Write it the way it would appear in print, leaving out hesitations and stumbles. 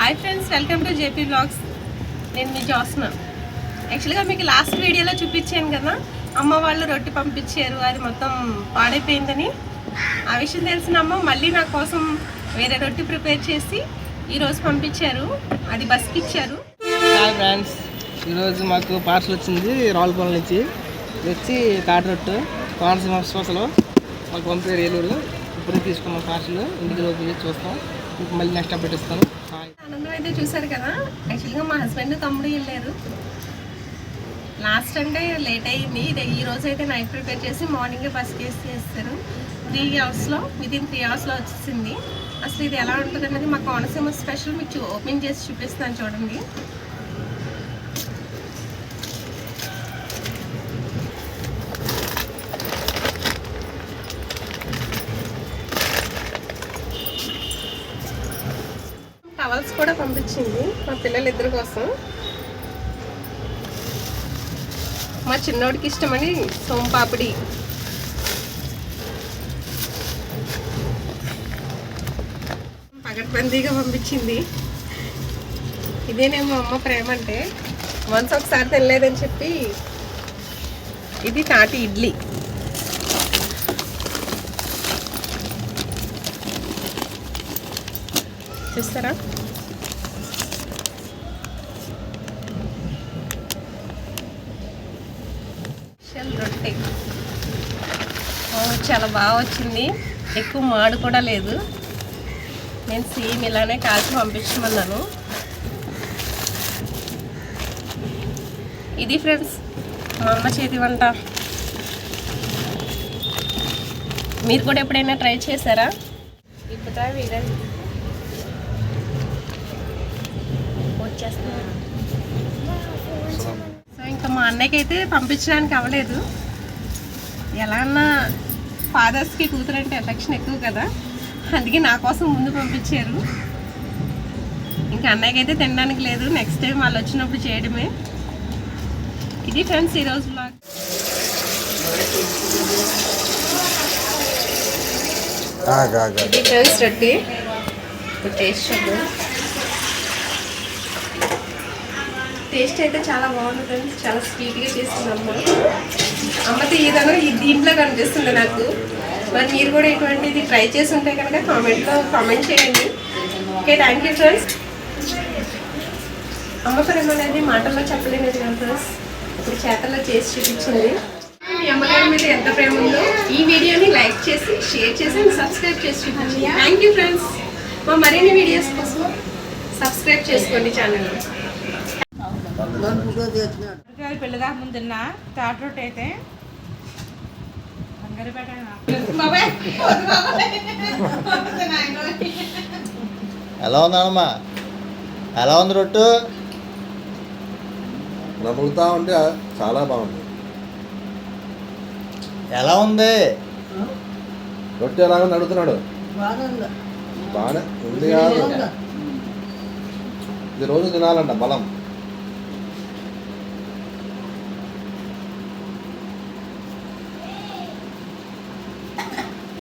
Hi friends, welcome to JP blogs. నేను మీ జోస్న. యాక్చువల్గా మీకు లాస్ట్ వీడియోలో చూపించాను కదా, అమ్మ వాళ్ళు రొట్టె పంపించారు, అది మొత్తం పాడైపోయిందని. ఆ విషయం తెలిసిన అమ్మ మళ్ళీ నా కోసం వేరే రొట్టె ప్రిపేర్ చేసి ఈరోజు పంపించారు. అది బస్కి ఇచ్చారు. హాయ్ ఫ్రెండ్స్, ఈరోజు మాకు పార్సల్ వచ్చింది రావులపాలెం నుంచి. వచ్చి తాటి రొట్టె కోనసీమ స్పెషల్ మాకు పంపారు ఏలూరు. ఇప్పుడు తీసుకున్నాం పార్సల్, ఇంటికి రోజు చూస్తాం. మీకు మళ్ళీ నెక్స్ట్ అప్డేట్ ఇస్తాను. ఆనందం అయితే చూసారు కదా. యాక్చువల్గా మా హస్బెండ్ తమ్ముడు వెళ్ళారు. లాస్ట్ అంటే లేట్ అయ్యింది. ఈ రోజు అయితే నైట్ ప్రిపేర్ చేసి మార్నింగే బస్కి వేసి చేస్తారు. 3 అవర్స్లో వితిన్ 3 అవర్స్లో వచ్చేసింది. అసలు ఇది ఎలా ఉంటుంది అనేది మా కోనసీమ స్పెషల్ మీకు ఓపెన్ చేసి చూపిస్తాను చూడండి. టవల్స్ కూడా పంపించింది మా పిల్లలిద్దరి కోసం. మా చిన్నోడికి ఇష్టమని సోంపాపిడి, పగడ్బందీగా పంపించింది. ఇదేనేమో అమ్మ ప్రేమ అంటే. వన్స్ ఒకసారి తినలేదని చెప్పి ఇది తాటి ఇడ్లీ. చూస్తారా, రొట్టె చాలా బాగా వచ్చింది. ఎక్కువ మాడు కూడా లేదు. నేను సేమ్ ఇలానే కాల్చి పంపించమన్నాను. ఇది ఫ్రెండ్స్ మా అమ్మ చేతి వంట. మీరు కూడా ఎప్పుడైనా ట్రై చేశారా? ఇప్పుడు వీడండి వచ్చేస్తున్నాను. సో ఇంకా మా అన్నయ్యకి అయితే పంపించడానికి అవ్వలేదు. ఎలా అన్నా ఫాదర్స్కి కూతురంటే ఎఫెక్షన్ ఎక్కువ కదా, అందుకే నా కోసం ముందు పంపించారు. ఇంకా అన్నయ్యకి అయితే తినడానికి లేదు. నెక్స్ట్ టైం వాళ్ళు వచ్చినప్పుడు చేయడమే. ఇది ఫ్రెండ్స్ ఈరోజు బ్లాగ్. ఇది ఫ్రెండ్స్ రొట్టె. టేస్ట్ చూద్దాం. టేస్ట్ అయితే చాలా బాగుంటుంది. చాలా స్వీట్గా చేస్తుంది అమ్మ. అమ్మతో ఏదైనా దీంట్లో కనిపిస్తుంది నాకు. మరి మీరు కూడా ఇటువంటిది ట్రై చేసి ఉంటే కనుక కామెంట్ చేయండి. Okay, thank you friends. అమ్మ ప్రేమ అనేది మాటల్లో చెప్పలేనిది కదా ఫ్రెండ్స్, ఇప్పుడు చేతల్లో చేసి చూపించింది. మీ అమ్మగారి మీద ఎంత ప్రేమ ఉందో ఈ వీడియోని లైక్ చేసి, షేర్ చేసి, సబ్స్క్రైబ్ చేసి చూపించండి. Thank you friends. మా మరిన్ని వీడియోస్ కోసం సబ్స్క్రైబ్ చేసుకోండి ఛానల్. పెళ్ళిదాకా ముందు తిన్నా తాటి రొట్టె అయితే ఎలా ఉందమ్మా? ఎలా ఉంది రొట్టు? నవ్వుతా ఉంటే చాలా బాగుంది. ఎలా ఉంది రొట్టె ఎలాగో నడుతున్నాడు. బాగానే ఉంది కాదు, ఇది రోజు తినాలంట బలం.